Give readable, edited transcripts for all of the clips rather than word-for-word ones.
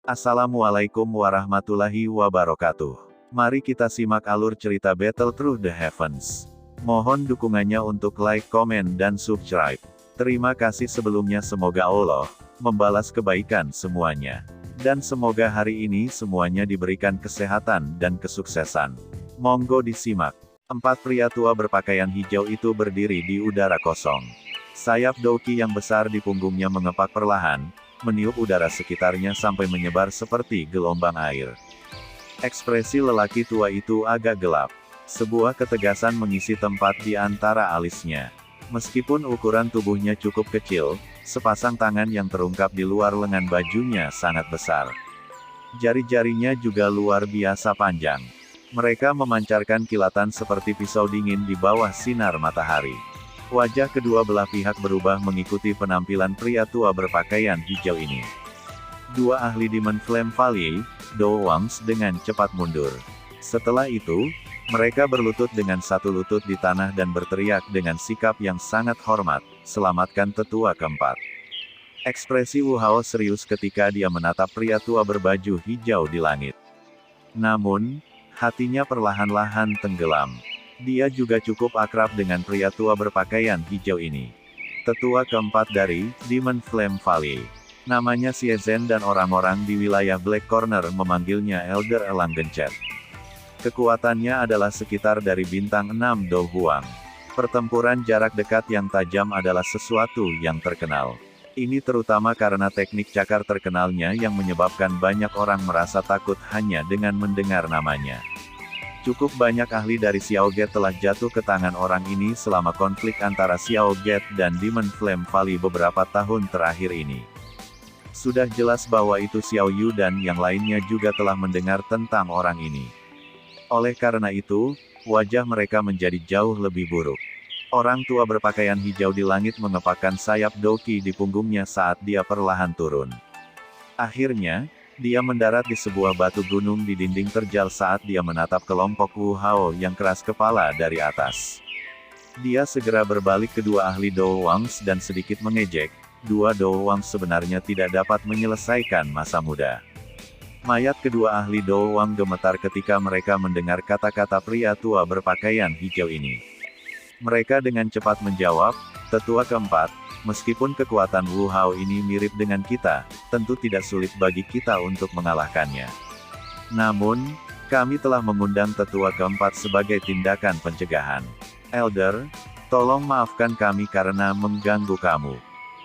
Assalamualaikum warahmatullahi wabarakatuh. Mari kita simak alur cerita Battle Through the Heavens. Mohon dukungannya untuk like, komen, dan subscribe. Terima kasih sebelumnya, semoga Allah membalas kebaikan semuanya. Dan semoga hari ini semuanya diberikan kesehatan dan kesuksesan. Monggo disimak. 4 pria tua berpakaian hijau itu berdiri di udara kosong. Sayap Douki yang besar di punggungnya mengepak perlahan, meniup udara sekitarnya sampai menyebar seperti gelombang air. Ekspresi lelaki tua itu agak gelap. Sebuah ketegasan mengisi tempat di antara alisnya. Meskipun ukuran tubuhnya cukup kecil, sepasang tangan yang terungkap di luar lengan bajunya sangat besar. Jari-jarinya juga luar biasa panjang. Mereka memancarkan kilatan seperti pisau dingin di bawah sinar matahari. Wajah kedua belah pihak berubah mengikuti penampilan pria tua berpakaian hijau ini. Dua ahli Demon Flame Valley, Do Wangs dengan cepat mundur. Setelah itu, mereka berlutut dengan satu lutut di tanah dan berteriak dengan sikap yang sangat hormat, "Selamatkan tetua keempat." Ekspresi Wu Hao serius ketika dia menatap pria tua berbaju hijau di langit. Namun, hatinya perlahan-lahan tenggelam. Dia juga cukup akrab dengan pria tua berpakaian hijau ini. Tetua keempat dari Demon Flame Valley. Namanya Xie Zhen dan orang-orang di wilayah Black Corner memanggilnya Elder Elang Gencet. Kekuatannya adalah sekitar dari bintang 6 Do Huang. Pertempuran jarak dekat yang tajam adalah sesuatu yang terkenal. Ini terutama karena teknik cakar terkenalnya yang menyebabkan banyak orang merasa takut hanya dengan mendengar namanya. Cukup banyak ahli dari Xiao Gate telah jatuh ke tangan orang ini selama konflik antara Xiao Gate dan Demon Flame Valley beberapa tahun terakhir ini. Sudah jelas bahwa itu Xiao Yu dan yang lainnya juga telah mendengar tentang orang ini. Oleh karena itu, wajah mereka menjadi jauh lebih buruk. Orang tua berpakaian hijau di langit mengepakkan sayap Douki di punggungnya saat dia perlahan turun. Akhirnya, dia mendarat di sebuah batu gunung di dinding terjal saat dia menatap kelompok Wu Hao yang keras kepala dari atas. Dia segera berbalik ke dua ahli Do Wangs dan sedikit mengejek, dua Do Wangs sebenarnya tidak dapat menyelesaikan masa muda. Mayat kedua ahli Do Wang gemetar ketika mereka mendengar kata-kata pria tua berpakaian hijau ini. Mereka dengan cepat menjawab, "Tetua keempat, meskipun kekuatan Wu Hao ini mirip dengan kita, tentu tidak sulit bagi kita untuk mengalahkannya. Namun, kami telah mengundang tetua keempat sebagai tindakan pencegahan. Elder, tolong maafkan kami karena mengganggu kamu."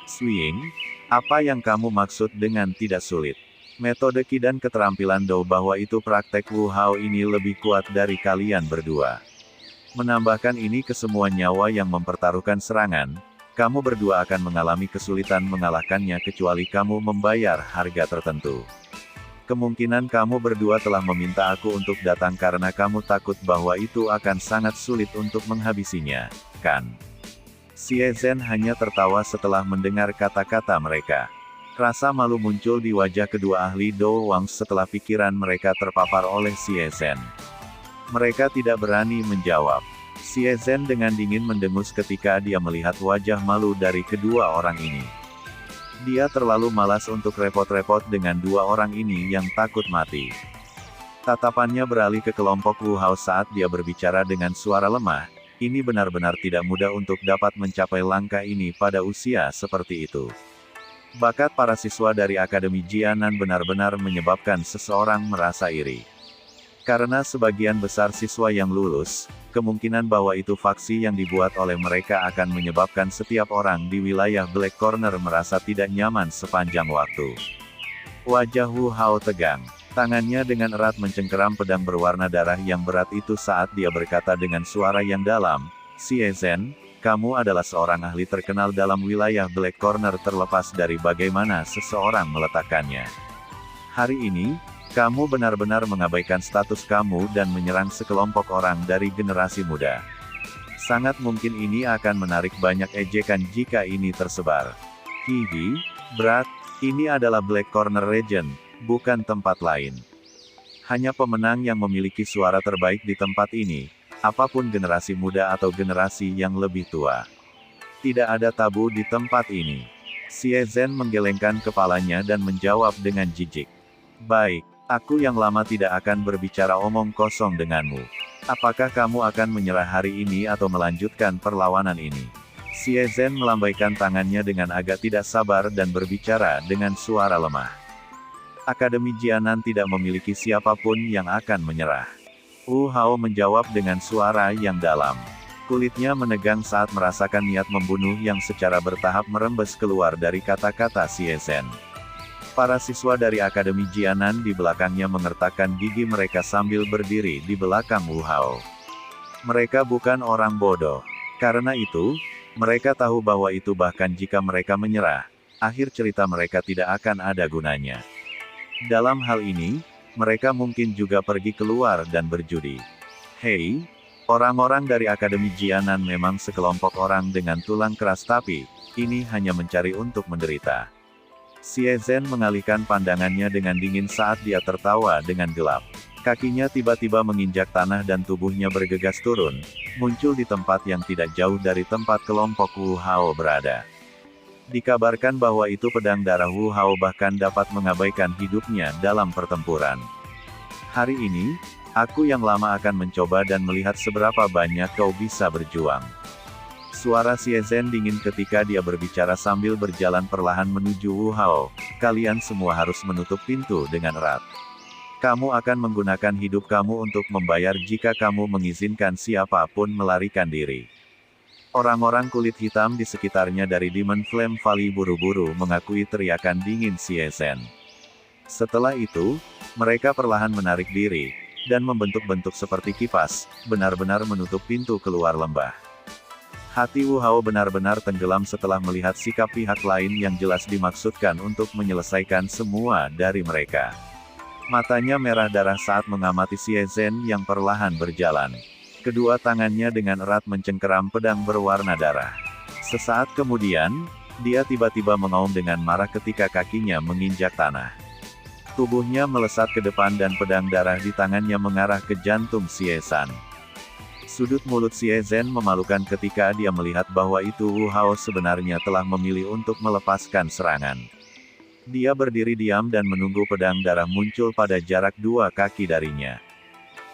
"Swing, apa yang kamu maksud dengan tidak sulit? Metode Qi dan keterampilan Do bahwa itu praktek Wu Hao ini lebih kuat dari kalian berdua. Menambahkan ini ke semua nyawa yang mempertaruhkan serangan, kamu berdua akan mengalami kesulitan mengalahkannya kecuali kamu membayar harga tertentu. Kemungkinan kamu berdua telah meminta aku untuk datang karena kamu takut bahwa itu akan sangat sulit untuk menghabisinya, kan?" Xie Zhen hanya tertawa setelah mendengar kata-kata mereka. Rasa malu muncul di wajah kedua ahli Do Wangs setelah pikiran mereka terpapar oleh Xie Zhen. Mereka tidak berani menjawab. Xie Zhen dengan dingin mendengus ketika dia melihat wajah malu dari kedua orang ini. Dia terlalu malas untuk repot-repot dengan dua orang ini yang takut mati. Tatapannya beralih ke kelompok Wu Hao saat dia berbicara dengan suara lemah, "Ini benar-benar tidak mudah untuk dapat mencapai langkah ini pada usia seperti itu. Bakat para siswa dari Akademi Jianan benar-benar menyebabkan seseorang merasa iri. Karena sebagian besar siswa yang lulus, kemungkinan bahwa itu faksi yang dibuat oleh mereka akan menyebabkan setiap orang di wilayah Black Corner merasa tidak nyaman sepanjang waktu." Wajah Wu Hao tegang. Tangannya dengan erat mencengkeram pedang berwarna darah yang berat itu saat dia berkata dengan suara yang dalam, "Xie Zhen, kamu adalah seorang ahli terkenal dalam wilayah Black Corner terlepas dari bagaimana seseorang meletakkannya. Hari ini, kamu benar-benar mengabaikan status kamu dan menyerang sekelompok orang dari generasi muda. Sangat mungkin ini akan menarik banyak ejekan jika ini tersebar. Hihi, berat, ini adalah Black Corner Region, bukan tempat lain. Hanya pemenang yang memiliki suara terbaik di tempat ini, apapun generasi muda atau generasi yang lebih tua. Tidak ada tabu di tempat ini." Xie Zhen menggelengkan kepalanya dan menjawab dengan jijik. Baik, aku yang lama tidak akan berbicara omong kosong denganmu. Apakah kamu akan menyerah hari ini atau melanjutkan perlawanan ini? Xie Zhen melambaikan tangannya dengan agak tidak sabar dan berbicara dengan suara lemah. Akademi Jianan tidak memiliki siapapun yang akan menyerah. Wu Hao menjawab dengan suara yang dalam. Kulitnya menegang saat merasakan niat membunuh yang secara bertahap merembes keluar dari kata-kata Xie Zhen. Para siswa dari Akademi Jianan di belakangnya mengertakkan gigi mereka sambil berdiri di belakang Wu Hao. Mereka bukan orang bodoh. Karena itu, mereka tahu bahwa itu bahkan jika mereka menyerah, akhir cerita mereka tidak akan ada gunanya. Dalam hal ini, mereka mungkin juga pergi keluar dan berjudi. Hei, orang-orang dari Akademi Jianan memang sekelompok orang dengan tulang keras tapi, ini hanya mencari untuk menderita. Xie Zhen mengalihkan pandangannya dengan dingin saat dia tertawa dengan gelap. Kakinya tiba-tiba menginjak tanah dan tubuhnya bergegas turun, muncul di tempat yang tidak jauh dari tempat kelompok Wu Hao berada. Dikabarkan bahwa itu pedang darah Wu Hao bahkan dapat mengabaikan hidupnya dalam pertempuran. Hari ini, aku yang lama akan mencoba dan melihat seberapa banyak kau bisa berjuang. Suara Xie Zhen dingin ketika dia berbicara sambil berjalan perlahan menuju Wu Hao. Kalian semua harus menutup pintu dengan erat. Kamu akan menggunakan hidup kamu untuk membayar jika kamu mengizinkan siapapun melarikan diri. Orang-orang kulit hitam di sekitarnya dari Demon Flame Valley buru-buru mengakui teriakan dingin Xie Zhen. Setelah itu, mereka perlahan menarik diri, dan membentuk-bentuk seperti kipas, benar-benar menutup pintu keluar lembah. Hati Wu Hao benar-benar tenggelam setelah melihat sikap pihak lain yang jelas dimaksudkan untuk menyelesaikan semua dari mereka. Matanya merah darah saat mengamati Xie Zhen yang perlahan berjalan. Kedua tangannya dengan erat mencengkeram pedang berwarna darah. Sesaat kemudian, dia tiba-tiba mengaum dengan marah ketika kakinya menginjak tanah. Tubuhnya melesat ke depan dan pedang darah di tangannya mengarah ke jantung Xie Zhen. Sudut mulut Xie Zhen memalukan ketika dia melihat bahwa itu Wu Hao sebenarnya telah memilih untuk melepaskan serangan. Dia berdiri diam dan menunggu pedang darah muncul pada jarak 2 kaki darinya.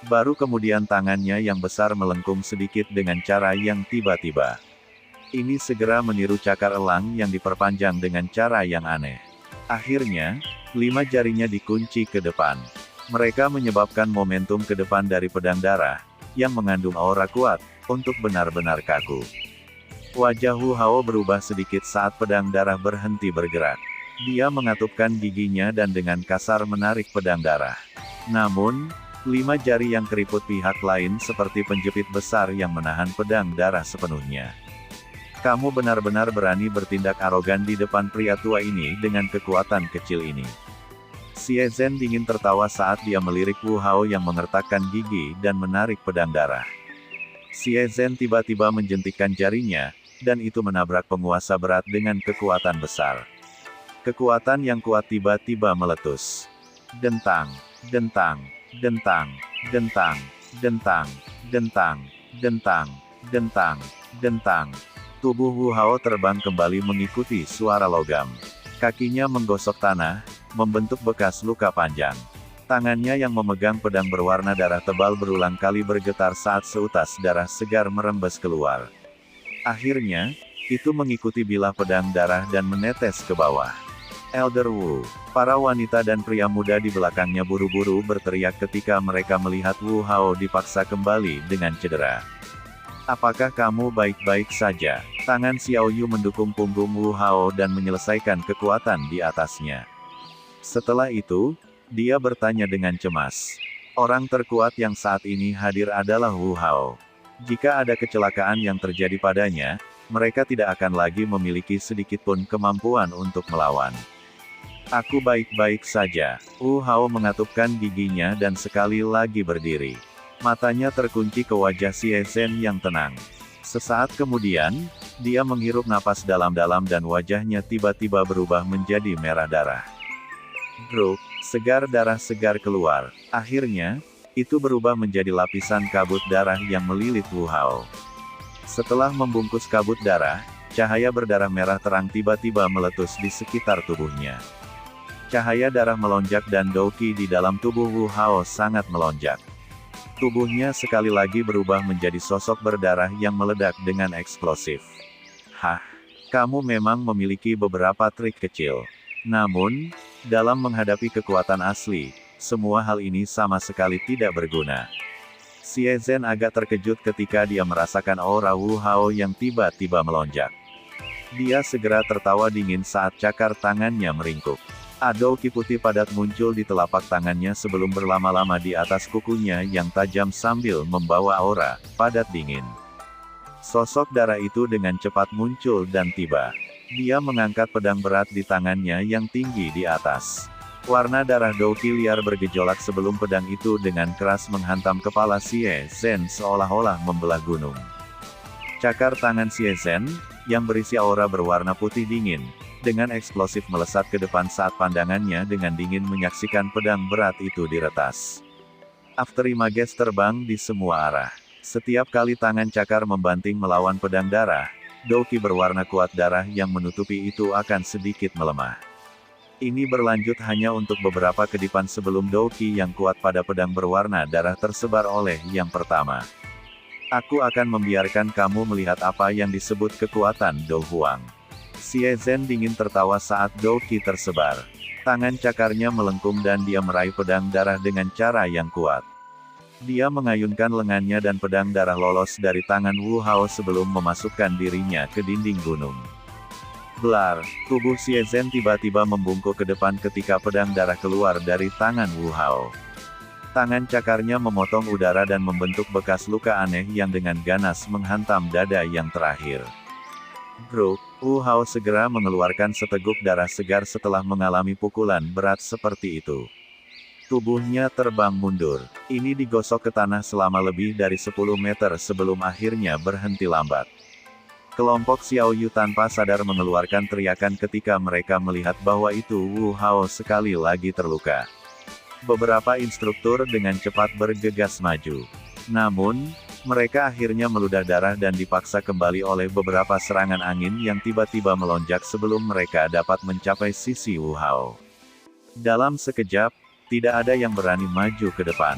Baru kemudian tangannya yang besar melengkung sedikit dengan cara yang tiba-tiba. Ini segera meniru cakar elang yang diperpanjang dengan cara yang aneh. Akhirnya, 5 jarinya dikunci ke depan. Mereka menyebabkan momentum ke depan dari pedang darah, yang mengandung aura kuat, untuk benar-benar kaku. Wajah Wu Hao berubah sedikit saat pedang darah berhenti bergerak. Dia mengatupkan giginya dan dengan kasar menarik pedang darah. Namun, 5 jari yang keriput pihak lain seperti penjepit besar yang menahan pedang darah sepenuhnya. Kamu benar-benar berani bertindak arogan di depan pria tua ini dengan kekuatan kecil ini. Xie Zhen dingin tertawa saat dia melirik Wu Hao yang mengertakkan gigi dan menarik pedang darah. Xie Zhen tiba-tiba menjentikkan jarinya, dan itu menabrak penguasa berat dengan kekuatan besar. Kekuatan yang kuat tiba-tiba meletus. Dentang, dentang, dentang, dentang, dentang, dentang, dentang, dentang, dentang. Tubuh Wu Hao terbang kembali mengikuti suara logam. Kakinya menggosok tanah, membentuk bekas luka panjang. Tangannya yang memegang pedang berwarna darah tebal berulang kali bergetar saat seutas darah segar merembes keluar. Akhirnya, itu mengikuti bilah pedang darah dan menetes ke bawah. Elder Wu, para wanita dan pria muda di belakangnya buru-buru berteriak ketika mereka melihat Wu Hao dipaksa kembali dengan cedera. Apakah kamu baik-baik saja? Tangan Xiao Yu mendukung punggung Wu Hao dan menyelesaikan kekuatan di atasnya. Setelah itu, dia bertanya dengan cemas. Orang terkuat yang saat ini hadir adalah Wu Hao. Jika ada kecelakaan yang terjadi padanya, mereka tidak akan lagi memiliki sedikitpun kemampuan untuk melawan. Aku baik-baik saja. Wu Hao mengatupkan giginya dan sekali lagi berdiri. Matanya terkunci ke wajah Xie Zhen yang tenang. Sesaat kemudian, dia menghirup napas dalam-dalam dan wajahnya tiba-tiba berubah menjadi merah darah. Gruk, segar darah segar keluar. Akhirnya, itu berubah menjadi lapisan kabut darah yang melilit Wu Hao. Setelah membungkus kabut darah, cahaya berdarah merah terang tiba-tiba meletus di sekitar tubuhnya. Cahaya darah melonjak dan Douqi di dalam tubuh Wu Hao sangat melonjak. Tubuhnya sekali lagi berubah menjadi sosok berdarah yang meledak dengan eksplosif. Hah, kamu memang memiliki beberapa trik kecil. Namun, dalam menghadapi kekuatan asli, semua hal ini sama sekali tidak berguna. Xie Zhen agak terkejut ketika dia merasakan aura Wu Hao yang tiba-tiba melonjak. Dia segera tertawa dingin saat cakar tangannya meringkuk. Douqi putih padat muncul di telapak tangannya sebelum berlama-lama di atas kukunya yang tajam sambil membawa aura padat dingin. Sosok darah itu dengan cepat muncul dan tiba. Dia mengangkat pedang berat di tangannya yang tinggi di atas. Warna darah Douqi liar bergejolak sebelum pedang itu dengan keras menghantam kepala Xie Zhen seolah-olah membelah gunung. Cakar tangan Xie Zhen, yang berisi aura berwarna putih dingin, dengan eksplosif melesat ke depan saat pandangannya dengan dingin menyaksikan pedang berat itu diretas. Afterimages terbang di semua arah. Setiap kali tangan cakar membanting melawan pedang darah, Douqi berwarna kuat darah yang menutupi itu akan sedikit melemah. Ini berlanjut hanya untuk beberapa kedipan sebelum Douqi yang kuat pada pedang berwarna darah tersebar oleh yang pertama. Aku akan membiarkan kamu melihat apa yang disebut kekuatan Do Huang. Xie Zhen dingin tertawa saat Douqi tersebar. Tangan cakarnya melengkung dan dia meraih pedang darah dengan cara yang kuat. Dia mengayunkan lengannya dan pedang darah lolos dari tangan Wu Hao sebelum memasukkan dirinya ke dinding gunung. Blar, tubuh Xie Zhen tiba-tiba membungkuk ke depan ketika pedang darah keluar dari tangan Wu Hao. Tangan cakarnya memotong udara dan membentuk bekas luka aneh yang dengan ganas menghantam dada yang terakhir. Bruk, Wu Hao segera mengeluarkan seteguk darah segar setelah mengalami pukulan berat seperti itu. Tubuhnya terbang mundur. Ini digosok ke tanah selama lebih dari 10 meter sebelum akhirnya berhenti lambat. Kelompok Xiao Yu tanpa sadar mengeluarkan teriakan ketika mereka melihat bahwa itu Wu Hao sekali lagi terluka. Beberapa instruktur dengan cepat bergegas maju. Namun, mereka akhirnya meludah darah dan dipaksa kembali oleh beberapa serangan angin yang tiba-tiba melonjak sebelum mereka dapat mencapai sisi Wu Hao. Dalam sekejap, tidak ada yang berani maju ke depan.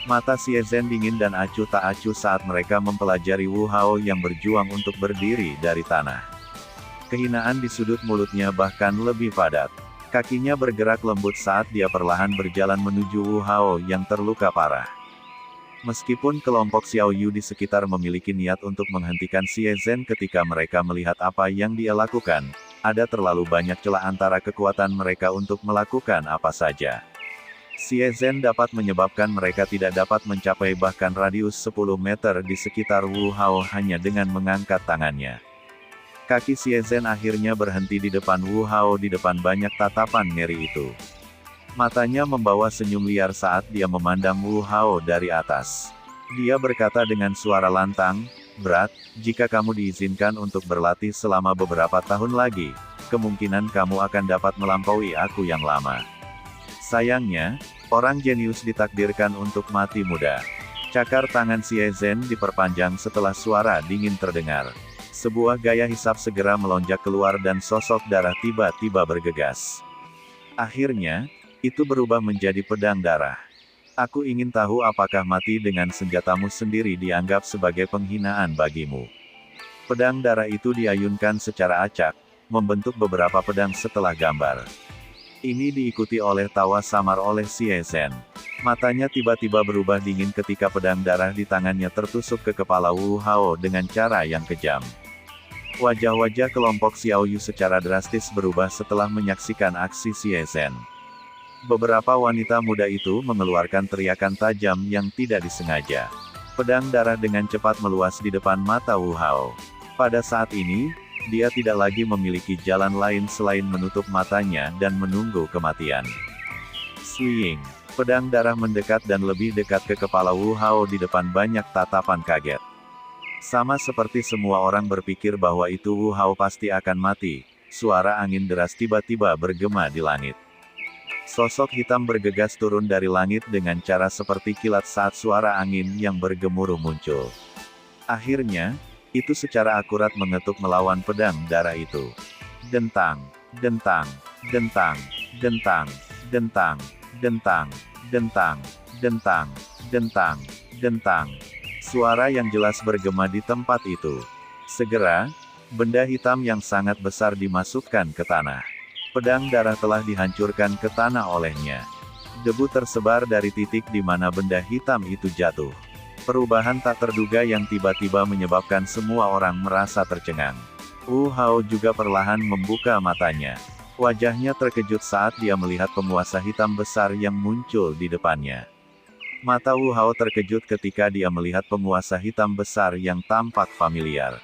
Mata Xie Zhen dingin dan acuh tak acuh saat mereka mempelajari Wu Hao yang berjuang untuk berdiri dari tanah. Kehinaan di sudut mulutnya bahkan lebih padat. Kakinya bergerak lembut saat dia perlahan berjalan menuju Wu Hao yang terluka parah. Meskipun kelompok Xiao Yu di sekitar memiliki niat untuk menghentikan Xie Zhen ketika mereka melihat apa yang dia lakukan, ada terlalu banyak celah antara kekuatan mereka untuk melakukan apa saja. Xie Zhen dapat menyebabkan mereka tidak dapat mencapai bahkan radius 10 meter di sekitar Wu Hao hanya dengan mengangkat tangannya. Kaki Xie Zhen akhirnya berhenti di depan Wu Hao di depan banyak tatapan ngeri itu. Matanya membawa senyum liar saat dia memandang Wu Hao dari atas. Dia berkata dengan suara lantang, "Berat, jika kamu diizinkan untuk berlatih selama beberapa tahun lagi, kemungkinan kamu akan dapat melampaui aku yang lama." Sayangnya, orang jenius ditakdirkan untuk mati muda. Cakar tangan Xie Zhen diperpanjang setelah suara dingin terdengar. Sebuah gaya hisap segera melonjak keluar dan sosok darah tiba-tiba bergegas. Akhirnya, itu berubah menjadi pedang darah. Aku ingin tahu apakah mati dengan senjatamu sendiri dianggap sebagai penghinaan bagimu. Pedang darah itu diayunkan secara acak, membentuk beberapa pedang setelah gambar. Ini diikuti oleh tawa samar oleh Xie Zhen. Matanya tiba-tiba berubah dingin ketika pedang darah di tangannya tertusuk ke kepala Wu Hao dengan cara yang kejam. Wajah-wajah kelompok Xiao Yu secara drastis berubah setelah menyaksikan aksi Xie Zhen. Beberapa wanita muda itu mengeluarkan teriakan tajam yang tidak disengaja. Pedang darah dengan cepat meluas di depan mata Wu Hao. Pada saat ini, dia tidak lagi memiliki jalan lain selain menutup matanya dan menunggu kematian. Swing. Pedang darah mendekat dan lebih dekat ke kepala Wu Hao di depan banyak tatapan kaget. Sama seperti semua orang berpikir bahwa itu Wu Hao pasti akan mati, suara angin deras tiba-tiba bergema di langit. Sosok hitam bergegas turun dari langit dengan cara seperti kilat saat suara angin yang bergemuruh muncul. Akhirnya, itu secara akurat mengetuk melawan pedang darah itu. Dentang, dentang, dentang, Dentang, dentang, dentang, dentang, dentang, dentang, dentang. Suara yang jelas bergema di tempat itu. Segera, benda hitam yang sangat besar dimasukkan ke tanah. Pedang darah telah dihancurkan ke tanah olehnya. Debu tersebar dari titik di mana benda hitam itu jatuh. Perubahan tak terduga yang tiba-tiba menyebabkan semua orang merasa tercengang. Wu Hao juga perlahan membuka matanya. Wajahnya terkejut saat dia melihat penguasa hitam besar yang muncul di depannya. Mata Wu Hao terkejut ketika dia melihat penguasa hitam besar yang tampak familiar.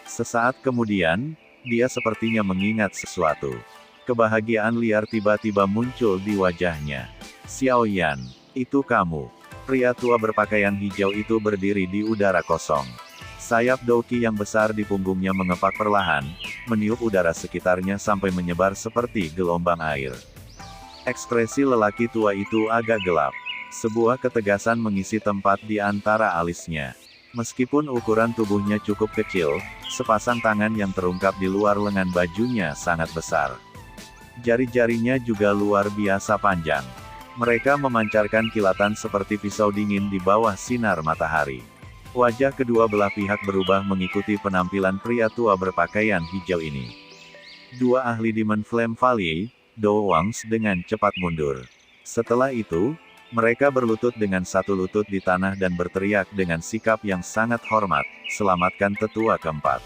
Sesaat kemudian, dia sepertinya mengingat sesuatu. Kebahagiaan liar tiba-tiba muncul di wajahnya. Xiao Yan, itu kamu. Pria tua berpakaian hijau itu berdiri di udara kosong. Sayap Douki yang besar di punggungnya mengepak perlahan, meniup udara sekitarnya sampai menyebar seperti gelombang air. Ekspresi lelaki tua itu agak gelap. Sebuah ketegasan mengisi tempat di antara alisnya. Meskipun ukuran tubuhnya cukup kecil, sepasang tangan yang terungkap di luar lengan bajunya sangat besar. Jari-jarinya juga luar biasa panjang. Mereka memancarkan kilatan seperti pisau dingin di bawah sinar matahari. Wajah kedua belah pihak berubah mengikuti penampilan pria tua berpakaian hijau ini. Dua ahli Demon Flame Valley, Do Wangs dengan cepat mundur. Setelah itu, mereka berlutut dengan satu lutut di tanah dan berteriak dengan sikap yang sangat hormat, "Selamatkan tetua keempat."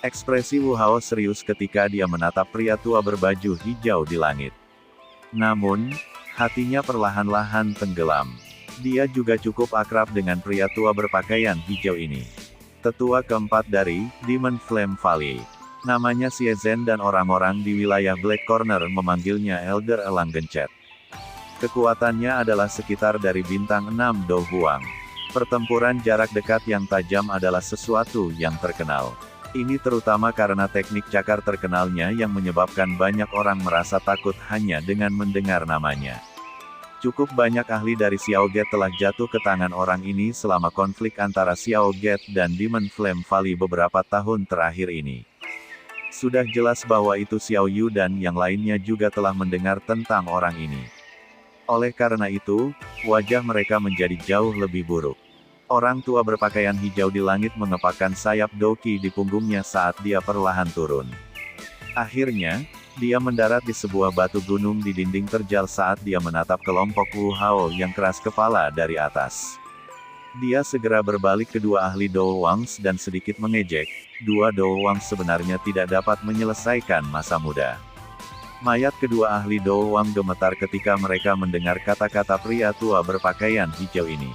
Ekspresi Wu Hao serius ketika dia menatap pria tua berbaju hijau di langit. Namun, hatinya perlahan-lahan tenggelam. Dia juga cukup akrab dengan pria tua berpakaian hijau ini. Tetua keempat dari Demon Flame Valley. Namanya Xie Zhen dan orang-orang di wilayah Black Corner memanggilnya Elder Elang Gencet. Kekuatannya adalah sekitar dari bintang 6 Do Huang. Pertempuran jarak dekat yang tajam adalah sesuatu yang terkenal. Ini terutama karena teknik cakar terkenalnya yang menyebabkan banyak orang merasa takut hanya dengan mendengar namanya. Cukup banyak ahli dari Xiao Gate telah jatuh ke tangan orang ini selama konflik antara Xiao Gate dan Demon Flame Valley beberapa tahun terakhir ini. Sudah jelas bahwa itu Xiao Yu dan yang lainnya juga telah mendengar tentang orang ini. Oleh karena itu, wajah mereka menjadi jauh lebih buruk. Orang tua berpakaian hijau di langit mengepakkan sayap Douki di punggungnya saat dia perlahan turun. Akhirnya, dia mendarat di sebuah batu gunung di dinding terjal saat dia menatap kelompok Wu Hao yang keras kepala dari atas. Dia segera berbalik ke dua ahli Do Wangs dan sedikit mengejek, dua Do Wangs sebenarnya tidak dapat menyelesaikan masa muda. Mayat kedua ahli Do Wang gemetar ketika mereka mendengar kata-kata pria tua berpakaian hijau ini.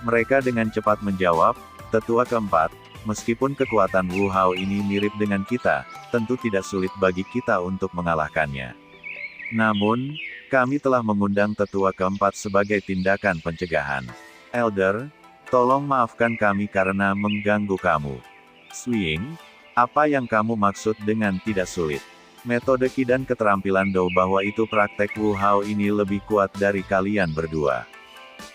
Mereka dengan cepat menjawab, "Tetua keempat, meskipun kekuatan Wu Hao ini mirip dengan kita, tentu tidak sulit bagi kita untuk mengalahkannya. Namun, kami telah mengundang tetua keempat sebagai tindakan pencegahan. Elder, tolong maafkan kami karena mengganggu kamu." "Swing, apa yang kamu maksud dengan tidak sulit? Metode Qi dan keterampilan Do bahwa itu praktek Wu Hao ini lebih kuat dari kalian berdua.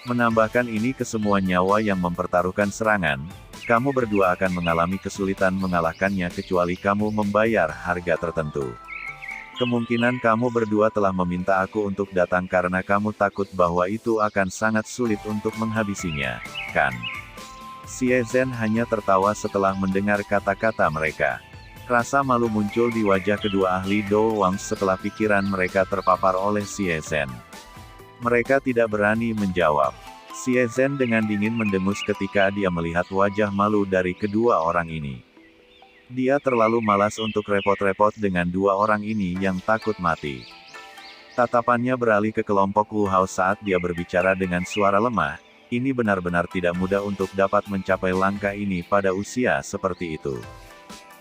Menambahkan ini ke semua nyawa yang mempertaruhkan serangan, kamu berdua akan mengalami kesulitan mengalahkannya kecuali kamu membayar harga tertentu. Kemungkinan kamu berdua telah meminta aku untuk datang karena kamu takut bahwa itu akan sangat sulit untuk menghabisinya, kan?" Xie Zhen hanya tertawa setelah mendengar kata-kata mereka. Rasa malu muncul di wajah kedua ahli Do Wang setelah pikiran mereka terpapar oleh Xie Zhen. Mereka tidak berani menjawab. Xie Zhen dengan dingin mendengus ketika dia melihat wajah malu dari kedua orang ini. Dia terlalu malas untuk repot-repot dengan dua orang ini yang takut mati. Tatapannya beralih ke kelompok Wu Hao saat dia berbicara dengan suara lemah. Ini benar-benar tidak mudah untuk dapat mencapai langkah ini pada usia seperti itu.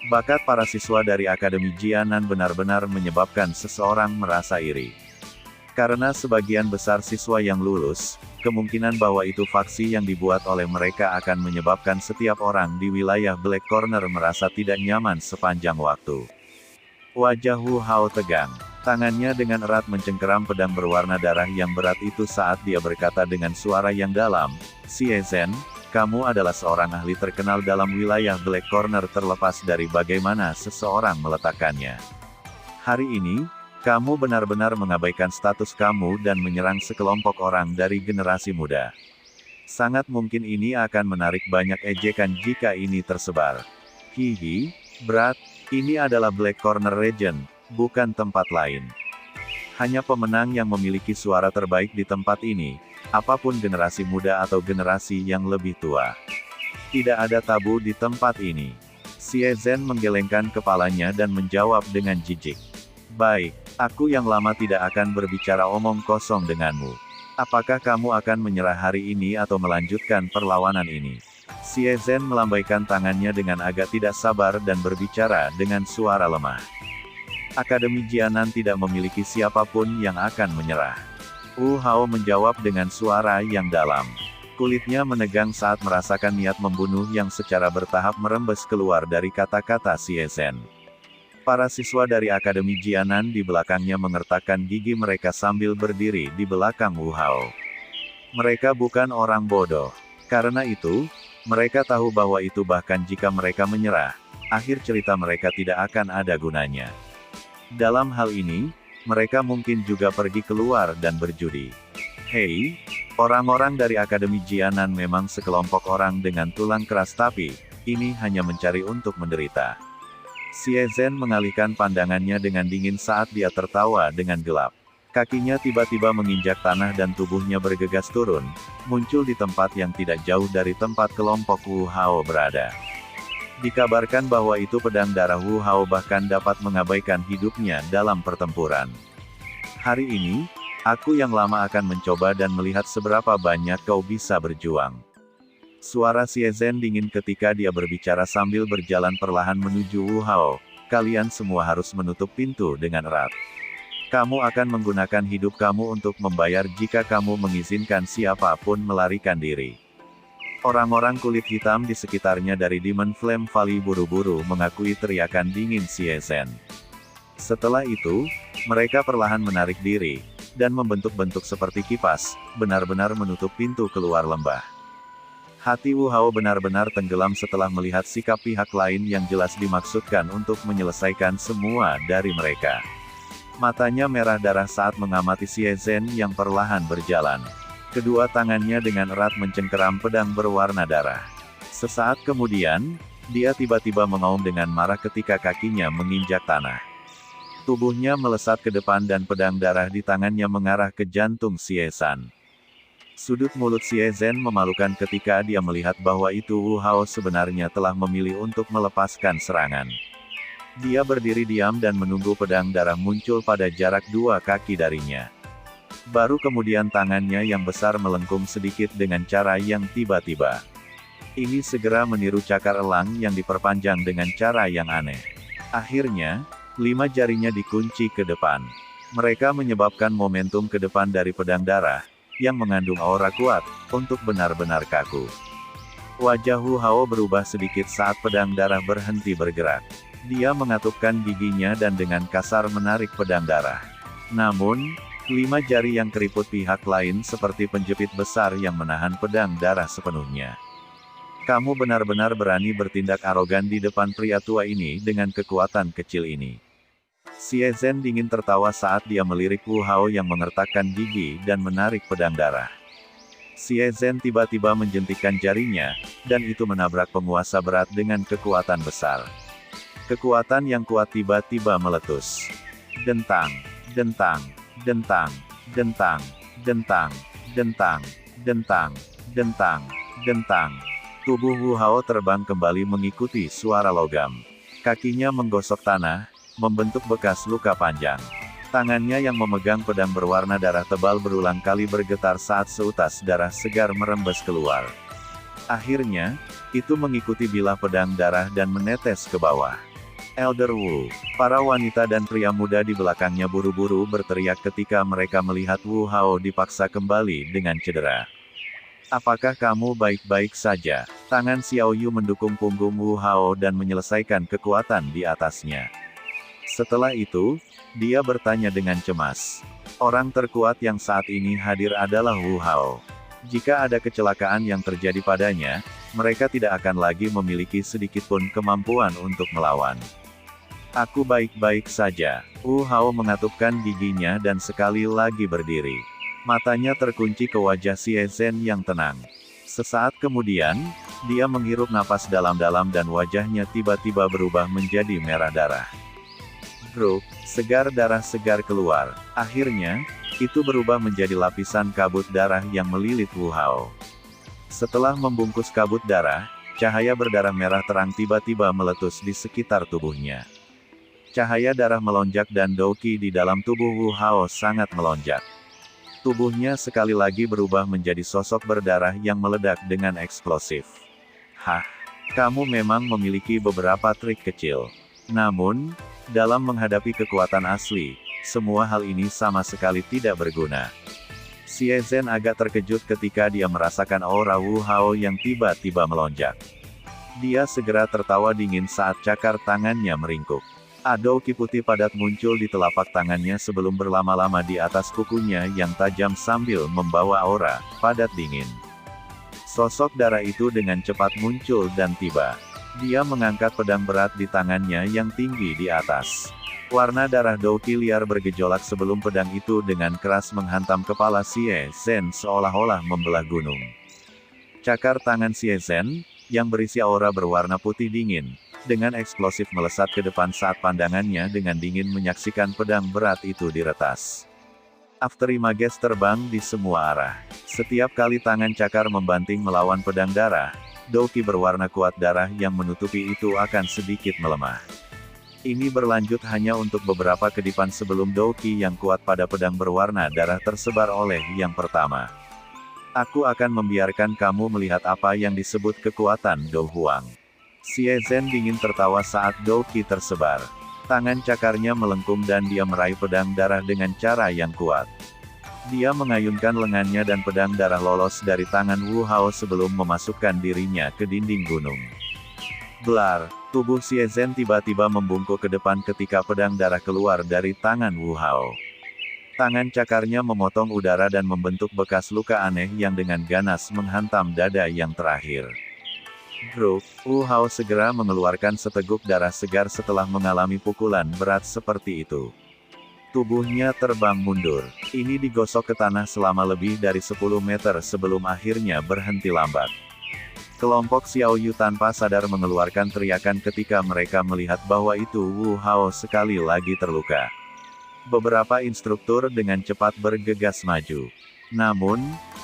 Bakat para siswa dari Akademi Jianan benar-benar menyebabkan seseorang merasa iri. Karena sebagian besar siswa yang lulus, kemungkinan bahwa itu faksi yang dibuat oleh mereka akan menyebabkan setiap orang di wilayah Black Corner merasa tidak nyaman sepanjang waktu. Wajah Wu Hao tegang. Tangannya dengan erat mencengkeram pedang berwarna darah yang berat itu saat dia berkata dengan suara yang dalam, "Xie Zhen, kamu adalah seorang ahli terkenal dalam wilayah Black Corner terlepas dari bagaimana seseorang meletakkannya. Hari ini, Kamu benar-benar mengabaikan status kamu dan menyerang sekelompok orang dari generasi muda. Sangat mungkin ini akan menarik banyak ejekan jika ini tersebar. Hihi, berat, ini adalah Black Corner Region, bukan tempat lain. Hanya pemenang yang memiliki suara terbaik di tempat ini, apapun generasi muda atau generasi yang lebih tua. Tidak ada tabu di tempat ini. Xie Zhen menggelengkan kepalanya dan menjawab dengan jijik. Baik, aku yang lama tidak akan berbicara omong kosong denganmu. Apakah kamu akan menyerah hari ini atau melanjutkan perlawanan ini? Xie Zhen melambaikan tangannya dengan agak tidak sabar dan berbicara dengan suara lemah. Akademi Jianan tidak memiliki siapapun yang akan menyerah. Wu Hao menjawab dengan suara yang dalam. Kulitnya menegang saat merasakan niat membunuh yang secara bertahap merembes keluar dari kata-kata Xie Zhen. Para siswa dari Akademi Jianan di belakangnya mengertakkan gigi mereka sambil berdiri di belakang Wu Hao. Mereka bukan orang bodoh. Karena itu, mereka tahu bahwa itu bahkan jika mereka menyerah, akhir cerita mereka tidak akan ada gunanya. Dalam hal ini, mereka mungkin juga pergi keluar dan berjudi. Hei, orang-orang dari Akademi Jianan memang sekelompok orang dengan tulang keras tapi, ini hanya mencari untuk menderita. Xie Zhen mengalihkan pandangannya dengan dingin saat dia tertawa dengan gelap. Kakinya tiba-tiba menginjak tanah dan tubuhnya bergegas turun, muncul di tempat yang tidak jauh dari tempat kelompok Wu Hao berada. Dikabarkan bahwa itu pedang darah Wu Hao bahkan dapat mengabaikan hidupnya dalam pertempuran. Hari ini, aku yang lama akan mencoba dan melihat seberapa banyak kau bisa berjuang. Suara Xie Zhen dingin ketika dia berbicara sambil berjalan perlahan menuju Wu Hao. Kalian semua harus menutup pintu dengan erat. Kamu akan menggunakan hidup kamu untuk membayar jika kamu mengizinkan siapapun melarikan diri. Orang-orang kulit hitam di sekitarnya dari Demon Flame Valley buru-buru mengakui teriakan dingin Xie Zhen. Setelah itu, mereka perlahan menarik diri, dan membentuk-bentuk seperti kipas, benar-benar menutup pintu keluar lembah. Hati Wu Hao benar-benar tenggelam setelah melihat sikap pihak lain yang jelas dimaksudkan untuk menyelesaikan semua dari mereka. Matanya merah darah saat mengamati Xie Zhen yang perlahan berjalan. Kedua tangannya dengan erat mencengkeram pedang berwarna darah. Sesaat kemudian, dia tiba-tiba mengaum dengan marah ketika kakinya menginjak tanah. Tubuhnya melesat ke depan dan pedang darah di tangannya mengarah ke jantung Xie Zhen. Sudut mulut Xie Zhen memalukan ketika dia melihat bahwa itu Wu Hao sebenarnya telah memilih untuk melepaskan serangan. Dia berdiri diam dan menunggu pedang darah muncul pada jarak 2 kaki darinya. Baru kemudian tangannya yang besar melengkung sedikit dengan cara yang tiba-tiba. Ini segera meniru cakar elang yang diperpanjang dengan cara yang aneh. Akhirnya, 5 jarinya dikunci ke depan. Mereka menyebabkan momentum ke depan dari pedang darah, yang mengandung aura kuat, untuk benar-benar kaku. Wajah Wu Hao berubah sedikit saat pedang darah berhenti bergerak. Dia mengatupkan giginya dan dengan kasar menarik pedang darah. Namun, 5 jari yang keriput pihak lain seperti penjepit besar yang menahan pedang darah sepenuhnya. Kamu benar-benar berani bertindak arogan di depan pria tua ini dengan kekuatan kecil ini. Xie Zhen dingin tertawa saat dia melirik Wu Hao yang mengertakkan gigi dan menarik pedang darah. Xie Zhen tiba-tiba menjentikkan jarinya, dan itu menabrak penguasa berat dengan kekuatan besar. Kekuatan yang kuat tiba-tiba meletus. Dentang, dentang. Dentang, dentang, dentang, dentang, dentang, dentang, dentang. Tubuh Wu Hao terbang kembali mengikuti suara logam. Kakinya menggosok tanah, membentuk bekas luka panjang. Tangannya yang memegang pedang berwarna darah tebal berulang kali bergetar saat seutas darah segar merembes keluar. Akhirnya, itu mengikuti bilah pedang darah dan menetes ke bawah. Elder Wu. Para wanita dan pria muda di belakangnya buru-buru berteriak ketika mereka melihat Wu Hao dipaksa kembali dengan cedera. Apakah kamu baik-baik saja? Tangan Xiao Yu mendukung punggung Wu Hao dan menyelesaikan kekuatan di atasnya. Setelah itu, dia bertanya dengan cemas. Orang terkuat yang saat ini hadir adalah Wu Hao. Jika ada kecelakaan yang terjadi padanya, mereka tidak akan lagi memiliki sedikitpun kemampuan untuk melawan. Aku baik-baik saja. Wu Hao mengatupkan giginya dan sekali lagi berdiri. Matanya terkunci ke wajah Xie Zhen yang tenang. Sesaat kemudian, dia menghirup napas dalam-dalam dan wajahnya tiba-tiba berubah menjadi merah darah. Grup, segar darah segar keluar. Akhirnya, itu berubah menjadi lapisan kabut darah yang melilit Wu Hao. Setelah membungkus kabut darah, cahaya berdarah merah terang tiba-tiba meletus di sekitar tubuhnya. Cahaya darah melonjak dan Douqi di dalam tubuh Wu Hao sangat melonjak. Tubuhnya sekali lagi berubah menjadi sosok berdarah yang meledak dengan eksplosif. Hah, kamu memang memiliki beberapa trik kecil. Namun, dalam menghadapi kekuatan asli, semua hal ini sama sekali tidak berguna. Xie Zhen agak terkejut ketika dia merasakan aura Wu Hao yang tiba-tiba melonjak. Dia segera tertawa dingin saat cakar tangannya meringkuk. Douqi putih padat muncul di telapak tangannya sebelum berlama-lama di atas kukunya yang tajam sambil membawa aura padat dingin. Sosok darah itu dengan cepat muncul dan tiba. Dia mengangkat pedang berat di tangannya yang tinggi di atas. Warna darah Douqi liar bergejolak sebelum pedang itu dengan keras menghantam kepala Xie Zhen seolah-olah membelah gunung. Cakar tangan Xie Zhen, yang berisi aura berwarna putih dingin, dengan eksplosif melesat ke depan saat pandangannya dengan dingin menyaksikan pedang berat itu diretas. Afterimages terbang di semua arah. Setiap kali tangan cakar membanting melawan pedang darah, Douqi berwarna kuat darah yang menutupi itu akan sedikit melemah. Ini berlanjut hanya untuk beberapa kedipan sebelum Douqi yang kuat pada pedang berwarna darah tersebar oleh yang pertama. Aku akan membiarkan kamu melihat apa yang disebut kekuatan Do Huang. Xie Zhen dingin tertawa saat Douqi tersebar. Tangan cakarnya melengkung dan dia meraih pedang darah dengan cara yang kuat. Dia mengayunkan lengannya dan pedang darah lolos dari tangan Wu Hao sebelum memasukkan dirinya ke dinding gunung. Blar, tubuh Xie Zhen tiba-tiba membungkuk ke depan ketika pedang darah keluar dari tangan Wu Hao. Tangan cakarnya memotong udara dan membentuk bekas luka aneh yang dengan ganas menghantam dada yang terakhir. Grup, Wu Hao segera mengeluarkan seteguk darah segar setelah mengalami pukulan berat seperti itu. Tubuhnya terbang mundur. Ini digosok ke tanah selama lebih dari 10 meter sebelum akhirnya berhenti lambat. Kelompok Xiao Yu tanpa sadar mengeluarkan teriakan ketika mereka melihat bahwa itu Wu Hao sekali lagi terluka. Beberapa instruktur dengan cepat bergegas maju. Namun,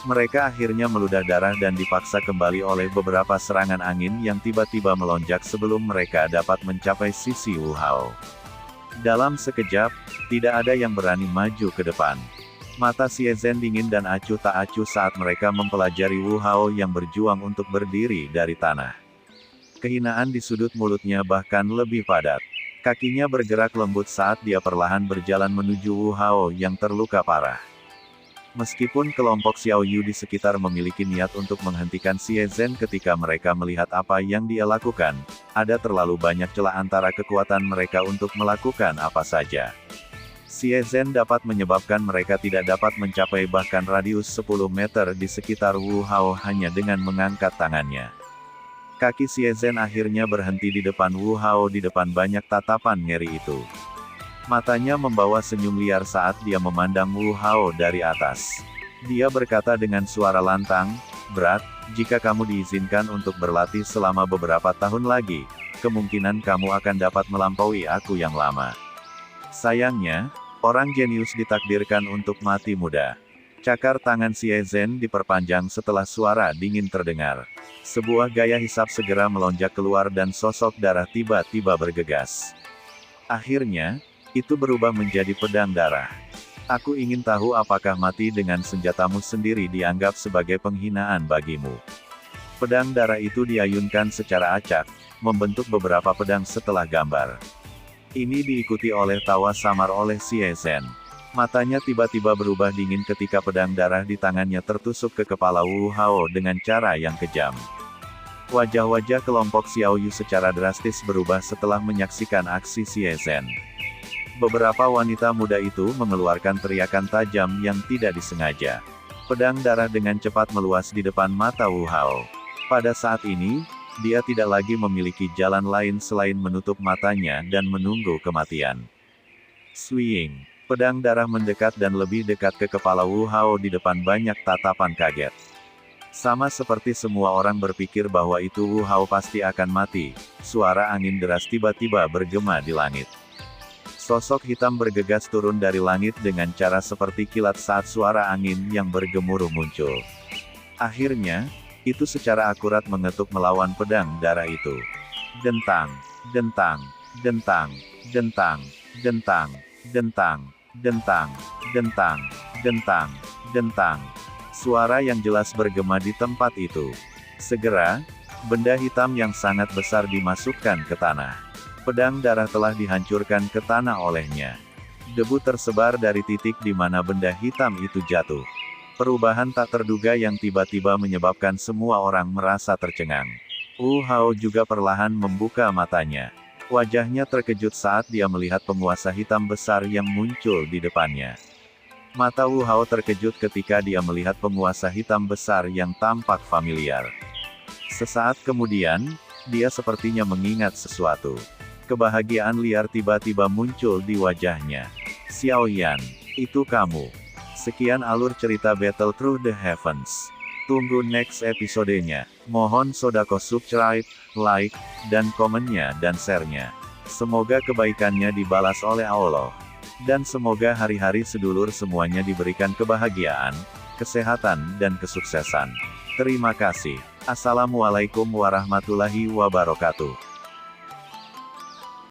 mereka akhirnya meludah darah dan dipaksa kembali oleh beberapa serangan angin yang tiba-tiba melonjak sebelum mereka dapat mencapai sisi Wu Hao. Dalam sekejap, tidak ada yang berani maju ke depan. Mata Xie Zhen dingin dan acuh tak acuh saat mereka mempelajari Wu Hao yang berjuang untuk berdiri dari tanah. Kehinaan di sudut mulutnya bahkan lebih padat. Kakinya bergerak lembut saat dia perlahan berjalan menuju Wu Hao yang terluka parah. Meskipun kelompok Xiao Yu di sekitar memiliki niat untuk menghentikan Xie Zhen ketika mereka melihat apa yang dia lakukan, ada terlalu banyak celah antara kekuatan mereka untuk melakukan apa saja. Xie Zhen dapat menyebabkan mereka tidak dapat mencapai bahkan radius 10 meter di sekitar Wu Hao hanya dengan mengangkat tangannya. Kaki Xie Zhen akhirnya berhenti di depan Wu Hao di depan banyak tatapan ngeri itu. Matanya membawa senyum liar saat dia memandang Wu Hao dari atas. Dia berkata dengan suara lantang, "Berat, jika kamu diizinkan untuk berlatih selama beberapa tahun lagi, kemungkinan kamu akan dapat melampaui aku yang lama." Sayangnya, orang jenius ditakdirkan untuk mati muda. Cakar tangan Xie Zhen diperpanjang setelah suara dingin terdengar. Sebuah gaya hisap segera melonjak keluar dan sosok darah tiba-tiba bergegas. Akhirnya, itu berubah menjadi pedang darah. Aku ingin tahu apakah mati dengan senjatamu sendiri dianggap sebagai penghinaan bagimu. Pedang darah itu diayunkan secara acak, membentuk beberapa pedang setelah gambar. Ini diikuti oleh tawa samar oleh Xie Zhen. Matanya tiba-tiba berubah dingin ketika pedang darah di tangannya tertusuk ke kepala Wu Hao dengan cara yang kejam. Wajah-wajah kelompok Xiao Yu secara drastis berubah setelah menyaksikan aksi Xie Zhen. Beberapa wanita muda itu mengeluarkan teriakan tajam yang tidak disengaja. Pedang darah dengan cepat meluas di depan mata Wu Hao. Pada saat ini, Dia tidak lagi memiliki jalan lain selain menutup matanya dan menunggu kematian. Swing. Pedang darah mendekat dan lebih dekat ke kepala Wu Hao di depan banyak tatapan kaget. Sama seperti semua orang berpikir bahwa itu Wu Hao pasti akan mati, suara angin deras tiba-tiba bergema di langit. Sosok hitam bergegas turun dari langit dengan cara seperti kilat saat suara angin yang bergemuruh muncul. Akhirnya, itu secara akurat mengetuk melawan pedang darah itu. Dentang, dentang, dentang, dentang, dentang, dentang, dentang, dentang, dentang, dentang. Suara yang jelas bergema di tempat itu. Segera, benda hitam yang sangat besar dimasukkan ke tanah. Pedang darah telah dihancurkan ke tanah olehnya. Debu tersebar dari titik di mana benda hitam itu jatuh. Perubahan tak terduga yang tiba-tiba menyebabkan semua orang merasa tercengang. Wu Hao juga perlahan membuka matanya. Wajahnya terkejut saat dia melihat penguasa hitam besar yang muncul di depannya. Mata Wu Hao terkejut ketika dia melihat penguasa hitam besar yang tampak familiar. Sesaat kemudian, dia sepertinya mengingat sesuatu. Kebahagiaan liar tiba-tiba muncul di wajahnya. Xiao Yan, itu kamu. Sekian alur cerita Battle Through the Heavens. Tunggu next episodenya. Mohon sodako subscribe, like, dan komennya dan share-nya. Semoga kebaikannya dibalas oleh Allah. Dan semoga hari-hari sedulur semuanya diberikan kebahagiaan, kesehatan, dan kesuksesan. Terima kasih. Assalamualaikum warahmatullahi wabarakatuh.